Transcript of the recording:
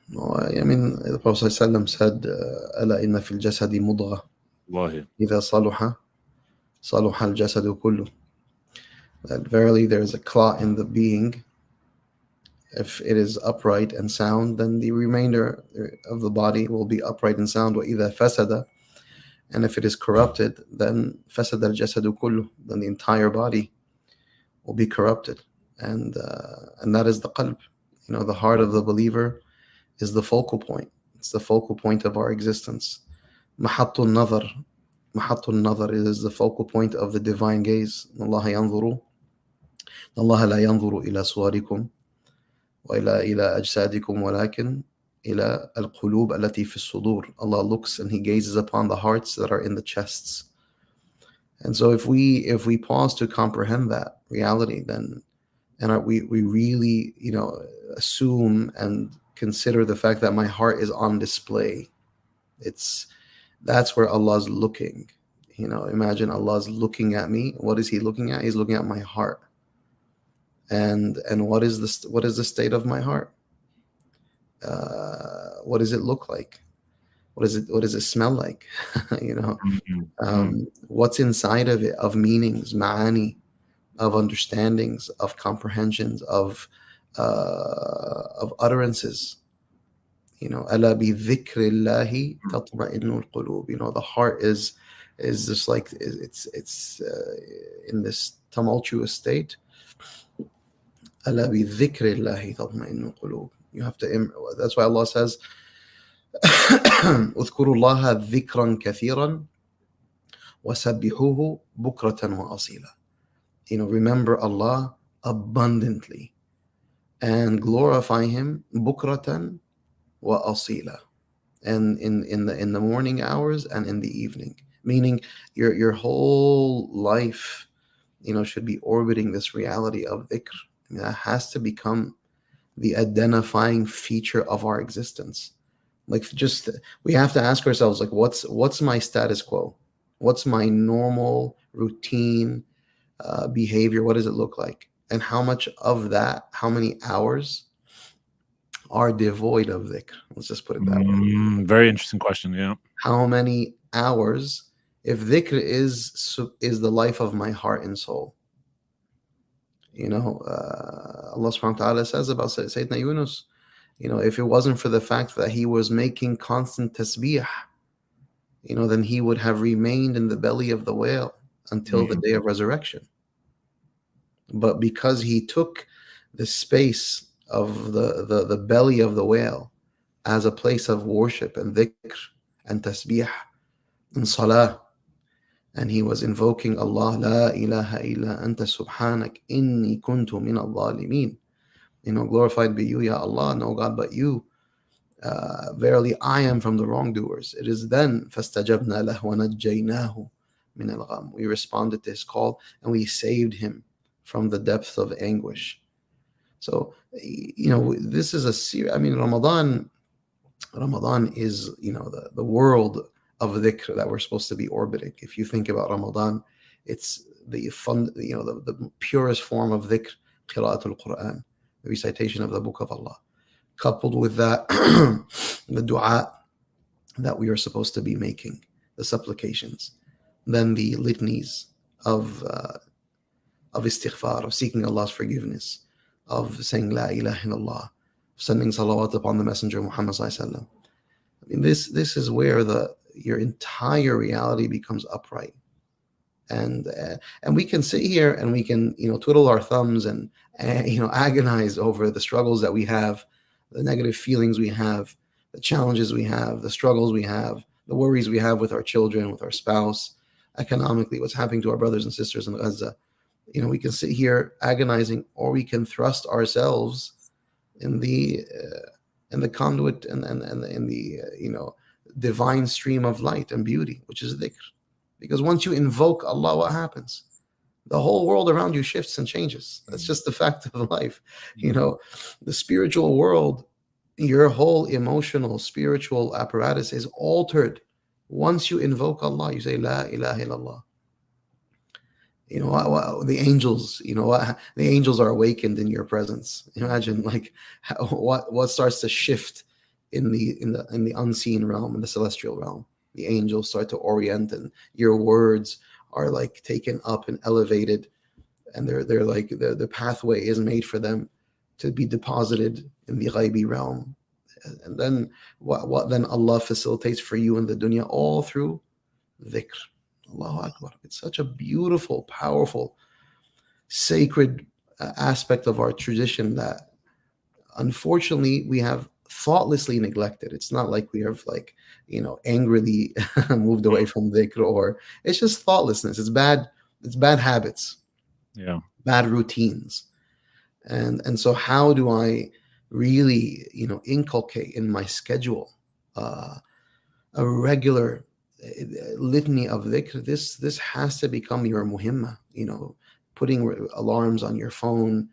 No, I mean, the Prophet ﷺ said, ألا إن في الجسد مضغة Wallahi. إذا صلح صلح الجسد كله. That verily there is a clot in the being. If it is upright and sound, then the remainder of the body will be upright and sound. وإذا فسد, and if it is corrupted, then فسد الجسد كله, then the entire body will be corrupted. And that is the qalb. The heart of the believer is the focal point. It's the focal point of our existence. محط النظر. محط النظر is the focal point of the divine gaze. الله ينظر. الله لا ينظر إلى صوركم وإلى أجسادكم ولكن إلى القلوب التي في الصدور. Allah looks and He gazes upon the hearts that are in the chests. And so if we pause to comprehend that reality, then we really assume and consider the fact that my heart is on display. That's where Allah's looking. Imagine Allah's looking at me. What is He looking at? He's looking at my heart. And what is the state of my heart? What does it look like? What does it smell like? What's inside of it, of meanings, ma'ani, of understandings, of comprehensions, of utterances. ألا بذكر الله تطمئن القلوب. The heart is just like it's in this tumultuous state. ألا بذكر الله تطمئن القلوب. You have to. That's why Allah says, اذكروا الله ذكرا كثيرا وسبحوه بكرة وأصيلا. Remember Allah abundantly and glorify Him bukratan wa asila, and in the morning hours and in the evening. Meaning your whole life, should be orbiting this reality of dhikr. That has to become the identifying feature of our existence. We have to ask ourselves, what's my status quo? What's my normal routine behavior? What does it look like? And how much of that, how many hours are devoid of dhikr? Let's just put it that way. Very interesting question. Yeah. How many hours, if dhikr is the life of my heart and soul? Allah subhanahu wa ta'ala says about Sayyidina Yunus, if it wasn't for the fact that he was making constant tasbih, then he would have remained in the belly of the whale until the day of resurrection. But because he took the space of the belly of the whale as a place of worship and dhikr and tasbih and salah, and he was invoking Allah, La ilaha illa anta subhanak inni kuntu min al-zalimin. Glorified be you, Ya Allah, no God but you. Verily I am from the wrongdoers. It is then فَاسْتَجَبْنَا لَهُ وَنَجَّيْنَاهُ مِنَ الْغَمِّ. We responded to his call and we saved him from the depths of anguish. So, this is a serious. Ramadan is, the world of dhikr that we're supposed to be orbiting. If you think about Ramadan, it's the purest form of dhikr, qira'atul Quran, the recitation of the Book of Allah. Coupled with that, the dua that we are supposed to be making, the supplications, then the litanies of istighfar, of seeking Allah's forgiveness, of saying La ilaha illallah, sending salawat upon the Messenger Muhammad sallallahu alaihi wasallam. This is where your entire reality becomes upright, and we can sit here and we can twiddle our thumbs and agonize over the struggles that we have, the negative feelings we have, the challenges we have, the struggles we have, the worries we have with our children, with our spouse, economically, what's happening to our brothers and sisters in Gaza. We can sit here agonizing, or we can thrust ourselves in the conduit and in the divine stream of light and beauty, which is dhikr. Because once you invoke Allah, what happens? The whole world around you shifts and changes. That's just the fact of life. The spiritual world, your whole emotional, spiritual apparatus is altered once you invoke Allah. You say La ilaha illallah. The angels, the angels are awakened in your presence. Imagine what starts to shift in the unseen realm, in the celestial realm. The angels start to orient, and your words are like taken up and elevated, and they're like the pathway is made for them to be deposited in the ghaibi realm. And then what then Allah facilitates for you in the dunya, all through dhikr. Allahu Akbar. It's such a beautiful, powerful, sacred aspect of our tradition that unfortunately we have thoughtlessly neglected. It's not like we have like, angrily moved away from dhikr, or it's just thoughtlessness. It's bad habits, Yeah. bad routines. And so how do I really, inculcate in my schedule a regular litany of dhikr? This has to become your muhimma, putting alarms on your phone,